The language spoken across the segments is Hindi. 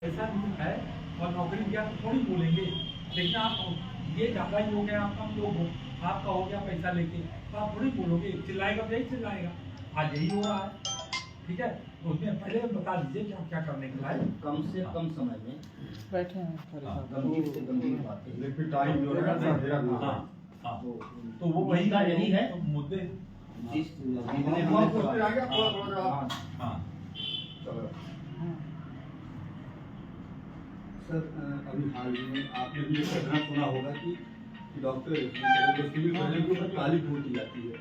ऐसा नहीं है और नौकरी किया तो थोड़ी बोलेंगे, लेकिन आप ये ज़्यादा ही हो गया, आप कम लोग हो, आपका हो गया पैसा लेके, तो आप थोड़ी बोलोगे, चिल्लाएगा तो यही चिल्लाएगा। आज यही हो रहा है, ठीक है। तो उसमें पहले बता दीजिए क्या क्या करने के लिए कम से कम समय में बैठे हैं गंभीर से गंभीर बातें। लेकिन टाइम जो है ना मेरा हाँ हाँ, तो वो वही मुद्दा यही है तो मुद्दे। जितने हम हमने उससे आगे थोड़ा हाँ चलो। सर अभी हाल ही में आपने भी एक घटना सुना होगा कि डॉक्टर सिविल सर्जन के ऊपर काली ठोक दी जाती है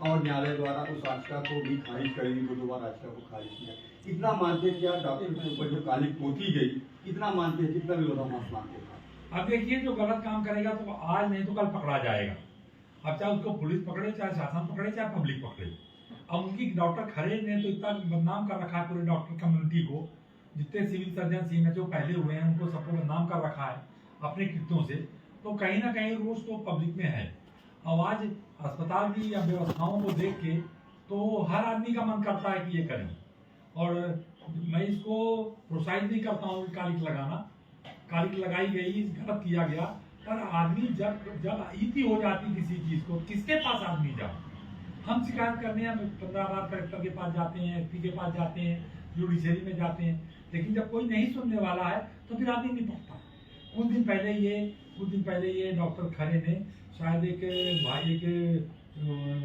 और न्यायालय द्वारा उस याचिका को भी खारिज करेगी, वो दोबारा याचिका को खारिज किया। कितना मानते हैं कि आप डॉक्टर के ऊपर जो काली पोती गई, कितना मानते हैं, कितना विरोधाभास मानते हैं? अब देखिए, जो गलत काम करेगा तो आज नहीं तो कल पकड़ा जाएगा। अब चाहे उसको पुलिस पकड़े, चाहे शासन पकड़े, चाहे पब्लिक पकड़े। अब उनकी डॉक्टर खरे ने तो इतना बदनाम कर रखा है पूरे डॉक्टर कम्युनिटी को, जितने सिविल सर्जन सीएमएचओ पहले हुए हैं उनको सबको बदनाम कर रखा है अपने कृत्यों से। तो कहीं ना कहीं रोष तो पब्लिक में है। अब आज अस्पताल की या व्यवस्थाओं को देख के तो हर आदमी का मन करता है कि ये करें, और मैं इसको प्रोत्साहित नहीं करता हूँ कालिक लगाना। कालिक लगाई गई, गलत किया गया, पर आदमी जब ईति हो जाती किसी चीज को, किसके पास आदमी जाए? हम शिकायत करने हैं 15 बार कलेक्टर के पास जाते हैं, एसपी के पास जाते हैं, जुडिशरी में जाते हैं, लेकिन जब कोई नहीं सुनने वाला है तो फिर आदमी नहीं पड़ता। कुछ दिन पहले ये डॉक्टर खरे ने शायद एक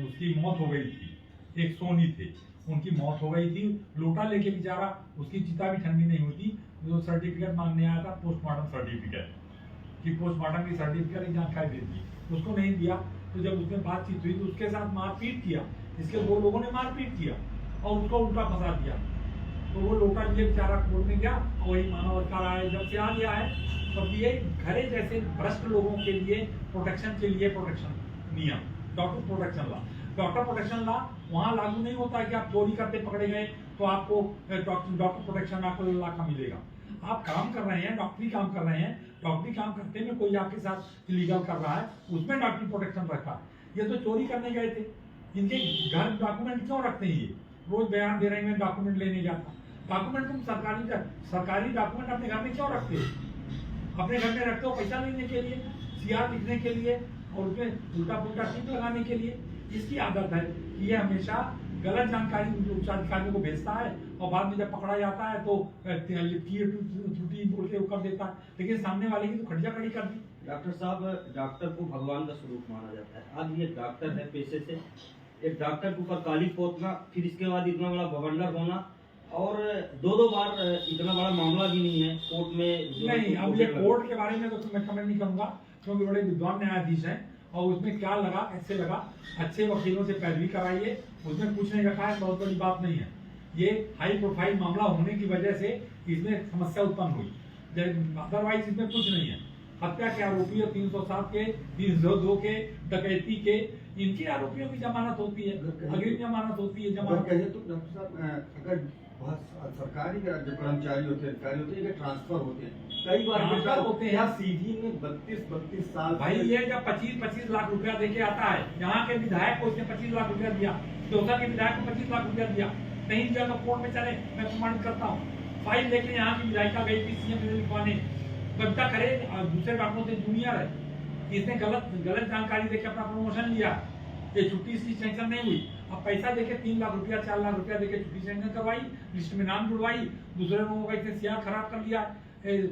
उसकी मौत हो गई थी, एक सोनी थे, उनकी मौत हो गई थी। लोटा लेके बेचारा, उसकी चिता भी ठंडी नहीं होती, जो सर्टिफिकेट मांगने आया था पोस्टमार्टम सर्टिफिकेट, कि पोस्टमार्टम की सर्टिफिकेट की जानकारी दे दी, उसको नहीं दिया। तो जब उसमें बातचीत हुई तो उसके साथ मारपीट किया, इसके दो लोगों ने मारपीट किया और उसको उल्टा फंसा दिया। तो वो लोटा लिए बेचारा कोर्ट में गया और वही मानव अधिकार आयोग जब से आ गया है, तो ये घरे जैसे भ्रष्ट लोगों के लिए प्रोटेक्शन नियम, डॉक्टर प्रोटेक्शन ला वहां लागू नहीं होता है कि आप चोरी करते पकड़े गए तो आपको डॉक्टर प्रोटेक्शन आपको ला का मिलेगा। आप काम कर रहे हैं, डॉक्टरी काम कर रहे हैं, डॉक्टरी काम करते में कोई आपके साथ इलीगल कर रहा है, उसमें डॉक्टरी प्रोटेक्शन रखा है। ये तो चोरी करने गए थे, इनके घर डॉक्यूमेंट क्यों रखते हैं? ये रोज बयान दे रहे हैं, डॉक्यूमेंट लेने जाता। डॉक्यूमेंट तुम सरकारी डॉक्यूमेंट अपने घर में क्यों रखते हो? अपने घर में रखते हो पैसा लेने के लिए, सीआर लिखने के लिए और उसमें उल्टा पुल्टा टिप लगाने के लिए। इसकी आदत है कि ये हमेशा गलत जानकारी उच्च अधिकारियों को भेजता है और बाद में जब पकड़ा जाता है तो त्रुटि बोल के कर देता है, लेकिन सामने वाले की तो खड़िया खड़ी कर दी। डॉक्टर साहब, डॉक्टर को भगवान का स्वरूप माना जाता है। आज ये डॉक्टर है पेशे से, एक डॉक्टर के ऊपर काली पोतना, फिर इसके बाद इतना बड़ा बवंडर होना, और दो बार इतना बड़ा मामला भी नहीं है कोर्ट में। नहीं, अब ये कोर्ट के बारे में तो मैं कमेंट नहीं करूंगा, क्योंकि बड़े विद्वान न्यायाधीश हैं और उसमें क्या लगा, कैसे लगा, अच्छे वकीलों से पैरवी कराइए, उसमें कुछ नहीं रखा है, बहुत बड़ी बात नहीं है। ये हाई प्रोफाइल मामला होने की वजह से इसमें समस्या उत्पन्न हुई, अदरवाइज इसमें कुछ नहीं है। हत्या के आरोपी और 307 के, 302 के, डकैती के, इनके आरोपियों की जमानत होती है, अग्रिम जमानत होती है। जमानत कहे तो डॉक्टर साहब, अगर सरकारी जो कर्मचारी होते हैं, अधिकारी होते हैं, ट्रांसफर होते हैं, कई बार ट्रांसफर होते हैं। सीधी में 32 साल भाई ये जब 25 लाख रुपया देके आता है, यहाँ के विधायक को इसने 25 लाख रुपया दिया, चौथा के विधायक को 25 लाख रुपया दिया, कहीं जब कोर्ट में चले, मैं प्रमाणित करता हूँ। फाइल लेके यहाँ की विधायिका गई थी सीएम लिखवाने, बच्चा करे दूसरे डॉक्टरों से जूनियर है, इसने गलत जानकारी देके अपना प्रमोशन लिया, ये छुट्टी इसकी सैंक्शन नहीं हुई। अब पैसा देके 3 लाख रुपया 4 लाख रुपया देके छुट्टी सैंक्शन करवाई, लिस्ट में नाम जुड़वाई, दूसरे लोगों का इसने सीआर खराब कर लिया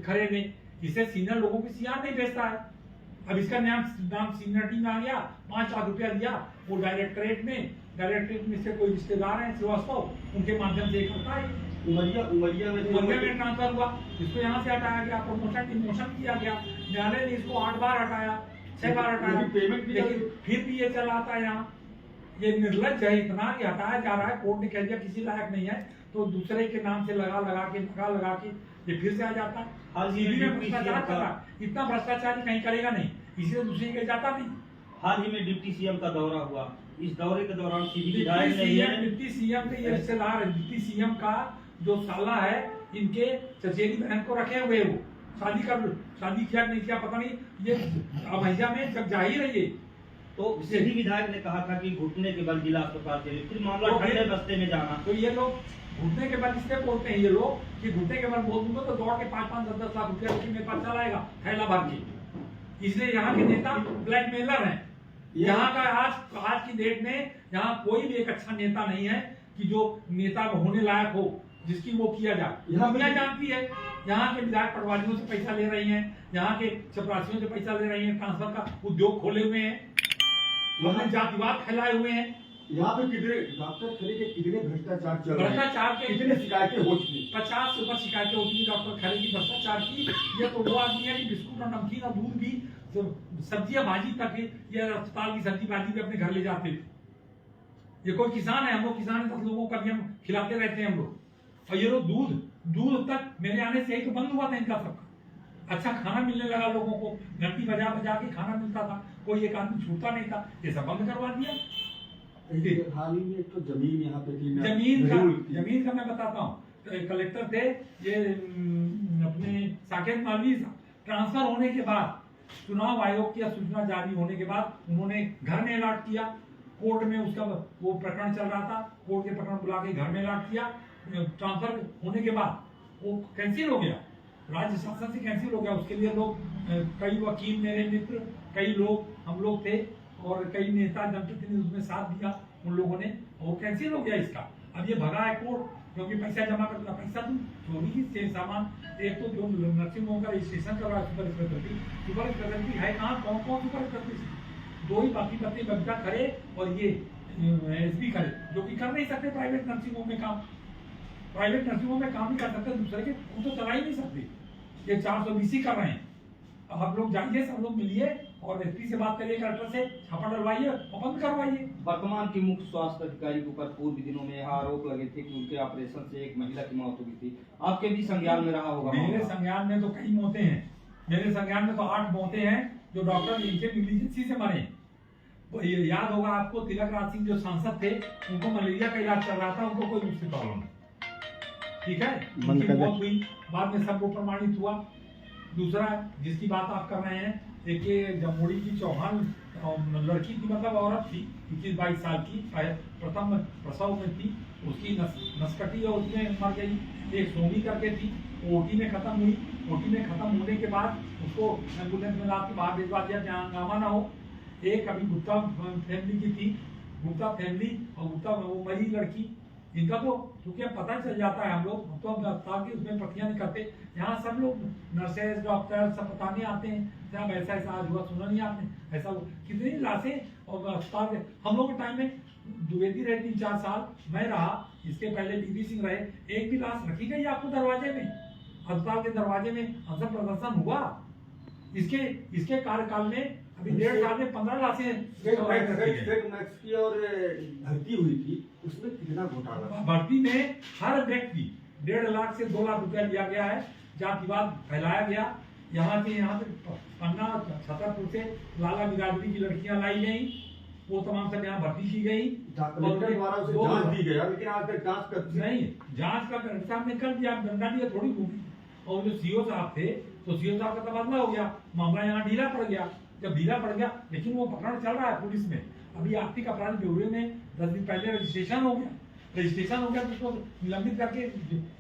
खरे ने। इसे सीनियर लोगों की सीआर नहीं भेजता है। अब इसका नाम सीनियरिटी में आ गया, 5 लाख रुपया दिया, वो डायरेक्टरेट में से कोई रिश्तेदार है श्रीवास्तव, उनके माध्यम से करता है। उमरिया में ट्रांसफर हुआ, इसको यहाँ से हटाया गया, प्रमोशन किया गया, न्यायालय ने इसको 8 बार हटाया, 6 बार हटाया, लेकिन फिर भी ये चला आता है यहाँ। ये निर्लज है इतना कि हटाया जा रहा है, कोर्ट ने कह दिया किसी लायक नहीं है, तो दूसरे के नाम से लगा के ये फिर से आ जाता है। भ्रष्टाचार कर रहा है, इतना भ्रष्टाचार कहीं करेगा नहीं, इसीलिए दूसरी के जाता नहीं। हाल ही में डिप्टी सीएम का दौरा हुआ, इस दौरे के दौरान डिप्टी सीएम के ये रिश्तेदार है, डिप्टी सीएम का जो साला है, इनके चचेरी बहन को रखे हुए, वो शादी किया नहीं किया पता नहीं, ये अभैया में जब जाहिर है ये। तो सभी विधायक ने कहा था कि घुटने के बल जिला अस्पताल के लिए, फिर मामला ठंडे बस्ते में जाना। तो ये लोग घुटने के बल इसलिए बोलते हैं ये लोग कि घुटने के बल बोल दूंगा तो दौड़ के 5-5, 10-10 लाख रुपया लेके मेरे पास चला आएगा थैला भर के। इसलिए यहाँ के नेता ब्लैकमेलर हैं। यहाँ का आज की डेट में यहाँ कोई भी एक अच्छा नेता नहीं है कि जो नेता होने लायक हो, जिसकी वो किया जाए। दुनिया जानती है यहाँ के विधायक पटवारियों से पैसा ले रही हैं, यहाँ के चपरासियों से पैसा ले रही हैं, ट्रांसफर का उद्योग खोले हुए हैं, अपने जातिवाद फैलाए हुए हैं। यहाँ पे कितने डॉक्टर खरे के कितने भ्रष्टाचार चल रहे हैं, भ्रष्टाचार के कितने शिकायतें हो चुकी हैं। 50 से ऊपर शिकायतें होती है डॉक्टर खरे की भ्रष्टाचार की। ये तो वो आदमी है कि बिस्कुट और नमकीन और दूध भी, सब्जियां भाजी तक ये अस्पताल की सब्जी भाजी भी अपने घर ले जाते थे। ये कोई किसान है, हम लोग किसान 10 लोगों का भी हम खिलाते रहते हैं हम लोग। और ये लोग दूध तक मेरे आने से ही तो बंद हुआ था इनका सबका। अच्छा खाना मिलने लगा लोगों को, घंटी बजा बजा के खाना मिलता था, कोई एक आदमी छूटता नहीं था, ये सब बंद करवा दिया। हाल ही में एक तो जमीन यहाँ पे थी, जमीन का मैं बताता हूँ। कलेक्टर थे ये अपने साकेत मालवीय साहब, ट्रांसफर होने के बाद चुनाव आयोग की सूचना जारी होने के बाद उन्होंने घर में अलॉट किया। कोर्ट में उसका वो प्रकरण चल रहा था, कोर्ट के प्रकरण बुला के घर में अलॉट किया। ट्रांसफर होने के बाद वो कैंसिल हो गया, राज्य शासन से कैंसिल हो गया। उसके लिए लोग कई वकील, मेरे मित्र, कई लोग, हम लोग थे और कई नेता जनप्रतिनिधि उसमें साथ दिया उन लोगों ने, वो कैंसिल हो गया इसका। अब ये भगा है कोर्ट, क्योंकि पैसा जमा करता, पैसा तुम चोरी की सामान। एक तो जो नर्सिंग होम का रजिस्ट्रेशन कर रहा है सुपर स्पेशलिटी है कहाँ, कौन सुपर स्पेशलिटी? 2 ही बाकी बच्चे बच्चा करे और ये एसबी करे, जो कि कर नहीं सकते प्राइवेट नर्सिंग होम में काम। प्राइवेट नर्सिंग होम में काम नहीं कर सकते, दूसरे के वो तो चला ही नहीं सकते। ये 420 ही कर रहे हैं। अब आप लोग जाइए, सब लोग मिलिए और एसपी से बात करिए, कलेक्टर से छापा डलवाइए और बंद करवाइए। वर्तमान के मुख्य स्वास्थ्य अधिकारी के ऊपर पूर्व दिनों में आरोप लगे थे कि उनके ऑपरेशन से एक महिला की मौत हो गई थी। आपके भी संज्ञान में रहा होगा? मेरे संज्ञान में तो कई मौतें हैं। मेरे संज्ञान में तो 8 मौतें हैं जो डॉक्टर इनके नेग्लिजेंसी से मरे। वो ये याद होगा आपको, तिलक राज सिंह जो सांसद थे, उनको मलेरिया का इलाज चल रहा था, उनको कोई दूसरी प्रॉब्लम नहीं, ठीक है, उनकी मौत हुई, बाद में सब वो प्रमाणित हुआ। दूसरा जिसकी बात आप कर रहे हैं, एक ये जमुड़ी की चौहान लड़की थी, मतलब औरत थी, 21-22 साल की, प्रथम प्रसव में थी, उसकी नसकटी और उसमें मर गई। एक सोनी करके थी, ओटी में खत्म हुई। ओटी में खत्म होने के बाद उसको एम्बुलेंस में लाके बाहर भिजवा दिया जहाँ हंगामा ना हो। एक अभी गुप्ता फैमिली की थी, गुप्ता फैमिली और गुप्ता वो मरी लड़की, इनका तो क्योंकि अब पता चल जाता है, हम लोग तो अस्पताल की उसमें प्रतियां नहीं करते। यहाँ सब लोग नर्सेज, डॉक्टर सब बताने आते हैं, जब ऐसा ऐसा आज हुआ, सुना नहीं आपने, ऐसा कितनी लाशें। और अस्पताल हम लोग के टाइम में द्विवेदी रहे 3-4 साल, मैं रहा, इसके पहले बीपी सिंह रहे, एक भी लाश रखी गई आपको दरवाजे में? अस्पताल के दरवाजे में अनशन प्रदर्शन हुआ? इसके कार्यकाल में अभी 1.5 साल में 15 लाशें की और भर्ती हुई थी, उसमें कितना घोटाला? भर्ती में हर व्यक्ति 1.5 लाख से 2 लाख रुपया लिया गया है, जातिवाद फैलाया गया। यहाँ से पन्ना छतरपुर से लाला बिरादरी की लड़कियां लाई गई, वो तमाम सब यहाँ भर्ती की गई, कलेक्टर द्वारा उसे जांच दी गया, लेकिन आज तक जांच कर नहीं, जांच का साहब ने कर दिया, डंडा दिया थोड़ी होगी। और जो सीओ साहब थे, तो सीओ साहब का तबादला हो गया, मामला यहाँ ढीला पड़ गया। जब ढीला पड़ गया, लेकिन वो प्रकरण चल रहा है पुलिस में। अभी आर्थिक अपराध ब्यूरो में 10 दिन पहले रजिस्ट्रेशन हो गया, तो उसको निलंबित करके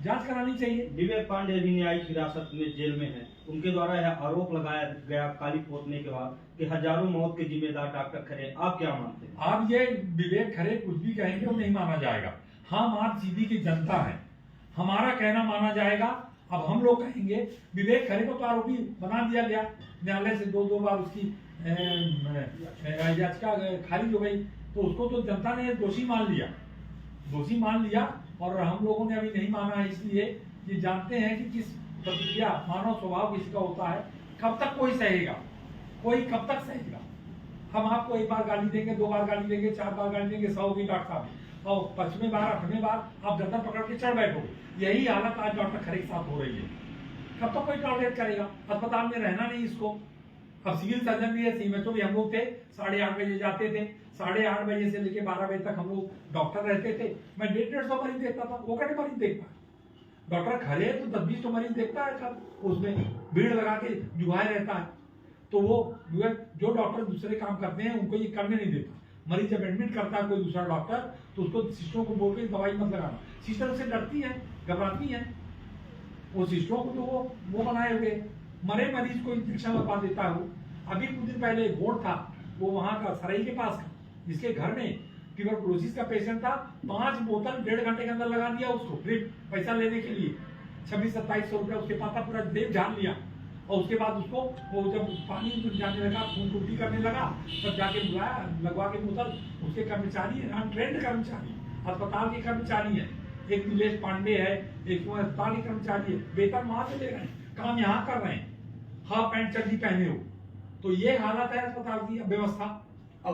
जांच करानी चाहिए। विवेक पांडे अभी न्यायिक हिरासत में जेल में है। उनके द्वारा यह आरोप लगाया गया काली पोतने के बाद कि हजारों मौत के जिम्मेदार डॉक्टर खरे। आप क्या मानते हैं? आप ये विवेक खरे कुछ भी कहेंगे वो नहीं माना जाएगा। हम आप सीधी की जनता है, हमारा कहना माना जाएगा। अब हम लोग कहेंगे विवेक खरे को तो आरोपी बना दिया गया, न्यायालय से 2 बार उसकी याचिका खारिज हो गई, तो उसको तो जनता ने दोषी मान लिया। और हम लोगों ने अभी नहीं माना है, इसलिए कि जानते हैं कि किस प्रतिक्रिया, मानव स्वभाव किसी का होता है, कब तक कोई सहेगा, कोई कब तक सहेगा। हम आपको 1 बार गाली देंगे, 2 बार गाली देंगे, 4 बार गाली देंगे, 100 होगी डॉक्टर साहब, और 5वें बार 8वें बार आप गर्दन पकड़ के चढ़ बैठोगे। यही हालत आज डॉक्टर खरे के साथ हो रही है। कब तक कोई टॉलरेट करेगा? अस्पताल में रहना नहीं इसको। अब सिविल सर्जन भी है, सीएमएचओ भी हम लोग थे, 8:30 बजे जाते थे, 8:30 बजे से लेके 12 बजे तक हम लोग डॉक्टर रहते थे। मैं 150 मरीज देखता था, वो कटे मरीज देखता। डॉक्टर खरे तो 10-20 मरीज देखता है, कब उसमें भीड़ लगा के जुगाए रहता है। तो वो जो डॉक्टर दूसरे काम करते हैं उनको ये करने नहीं देता। मरीज जब एडमिट करता है कोई दूसरा डॉक्टर तो उसको सिस्टरों को बोल के दवाई मत लगाना। सिस्टर उससे डरती है, घबराती है। वो सिस्टरों को तो वो बनाए हुए मरे मरीज को इंजेक्शन लगवा देता है वो। अभी कुछ दिन पहले एक गोड था, वो वहां का सराई के पास का, जिसके घर में ट्यूबरकुलोसिस का पेशेंट था। 5 बोतल 1.5 घंटे के अंदर लगा दिया उसको ड्रिप पैसा लेने के लिए। 2600-2700 रुपया उसके पास था, पूरा ड्रिप झाड़ लिया। और उसके बाद उसको वो जब पानी जाने लगा, खून उल्टी करने लगा, तब जाके बुलाया, लगवा के बोतल। उसके कर्मचारी अनट्रेंड कर्मचारी, अस्पताल के कर्मचारी है। एक नीलेश पांडे है, एक अस्पताल के कर्मचारी है, वेतन वहां से ले रहे हैं, काम यहाँ कर रहे हैं, हाफ पैंट चड्डी पहने हो। तो ये हालत है अस्पताल की व्यवस्था। अब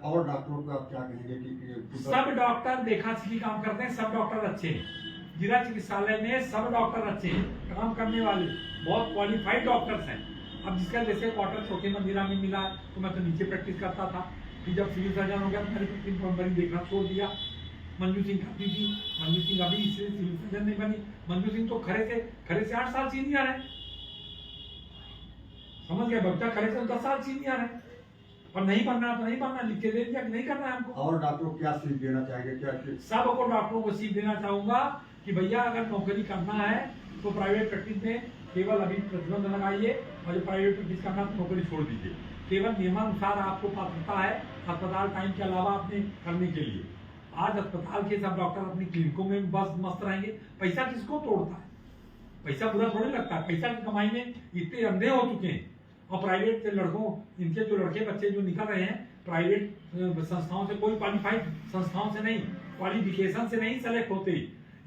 और डॉक्टरों को आप क्या कहेंगे कि सब डॉक्टर देखा सिखी काम करते हैं, सब डॉक्टर अच्छे हैं। जिला चिकित्सालय में सब डॉक्टर अच्छे हैं, काम करने वाले बहुत क्वालिफाइड डॉक्टर्स हैं। अब जिसका जैसे क्वार्टर चौथे मंदिरा में मिला तो मैं तो नीचे प्रैक्टिस करता था, फिर जब सिविल सर्जन हो गया तो मैंने प्रैक्टिस मरीज देखना छोड़ दिया। मंजू सिंह करती थी, मंजू सिंह अभी इसलिए सिविल सर्जन नहीं बनी। मंजू सिंह तो खरे से 8 साल सीनियर है, समझ गए, बच्चा खरे से 10 साल सीनियर है। और नहीं बनना तो नहीं बनना, लिख के दे दिया कि नहीं करना है हमको। और डॉक्टरों को क्या सीख देना चाहेंगे, क्या सबको डॉक्टरों को सीख देना चाहूंगा कि भैया अगर नौकरी करना है तो प्राइवेट प्रैक्टिस में केवल अभी प्रतिबंध लगाइए, और जो प्राइवेट प्रैक्टिस करना तो नौकरी छोड़ दीजिए। केवल नियमानुसार आपको पात्रता है अस्पताल टाइम के अलावा अपने करने के लिए। आज अस्पताल के सब डॉक्टर अपनी क्लिनिकों में बस मस्त रहेंगे। पैसा किसको तोड़ता है, पैसा बुरा थोड़ी लगता है। पैसा की कमाई में इतने अंधे हो चुके हैं। और प्राइवेट लड़कों, इनके जो लड़के बच्चे जो निकल रहे हैं प्राइवेट संस्थाओं से, कोई क्वालिफाइड संस्थाओं से नहीं, क्वालिफिकेशन से नहीं सेलेक्ट होते।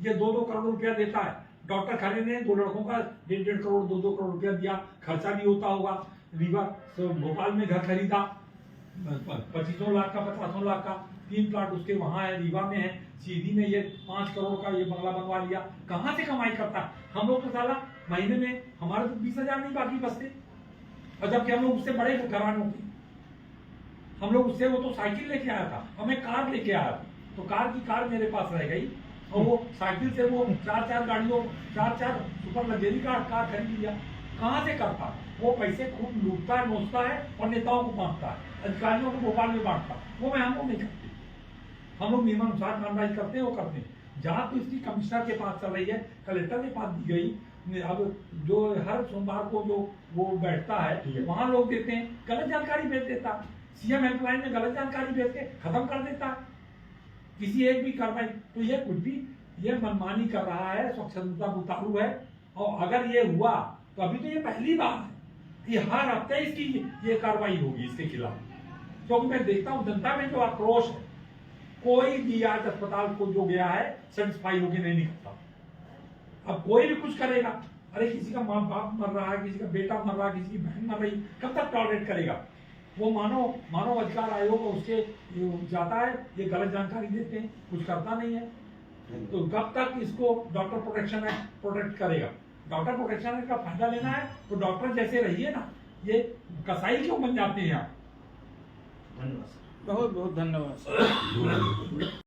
ये 2-2 करोड़ रुपया देता है डॉक्टर। खरे ने 2 लड़कों का 1.5 करोड़ 2-2 करोड़ रुपया दिया, खर्चा भी होता होगा। रीवा भोपाल में घर खरीदा 25 लाख का, 50 लाख का, 3 प्लाट उसके वहां है, रीवा में है। सीधी में ये 5 करोड़ का ये बंगला बनवा लिया। कहां से कमाई करता है? हम लोग तो साला महीने में हमारे तो 20,000 नहीं बाकी बचते। और जबकि हम लोग उससे बड़े घरानों के, हम लोग उससे, वो तो साइकिल लेके आया था, हमें कार लेके आया था। तो कार की कार मेरे पास रह गई, और वो साइकिल से वो 4-4 गाड़ियों, 4-4 सुपर लग्जरी कार खरीद लिया। कहाँ से करता? वो पैसे खूब लूटता है, नोचता है, और नेताओं को बांटता है, अधिकारियों को भोपाल में बांटता। वो मैं हम लोग नहीं करते। हम लोग नियमानुसार कामकाज करते हैं, वो करते हैं। जहाँ तो इसकी कमिश्नर के पास चल रही है, कलेक्टर के पास दी गई। अब जो हर सोमवार को जो वो बैठता है वहां लोग देते हैं, गलत जानकारी भेज देता है। सीएम हेल्पलाइन में गलत जानकारी भेज के खत्म कर देता है किसी एक भी कार्रवाई। तो ये कुछ भी ये मनमानी कर रहा है, स्वच्छंदता उतारू है। और अगर ये हुआ तो अभी तो ये पहली बार है, ये हर हफ्ते इसकी ये कार्रवाई होगी इसके खिलाफ। क्योंकि मैं देखता हूँ जनता में जो आक्रोश है, कोई भी आज अस्पताल को जो गया है सेटिस्फाई होकर नहीं निकलता। अब कोई भी कुछ करेगा, अरे किसी का माँ बाप मर रहा है, किसी का बेटा मर रहा है, किसी की बहन मर रही, कब तक टॉलरेट करेगा? वो मानव अधिकार आयोग उसके जाता है, ये गलत जानकारी देते हैं, कुछ करता नहीं है। तो कब तक इसको डॉक्टर प्रोटेक्शन एक्ट प्रोटेक्ट करेगा? डॉक्टर प्रोटेक्शन एक्ट का फायदा लेना है तो डॉक्टर जैसे रहिए ना, ये कसाई क्यों बन जाते हैं आप? धन्यवाद, बहुत बहुत धन्यवाद।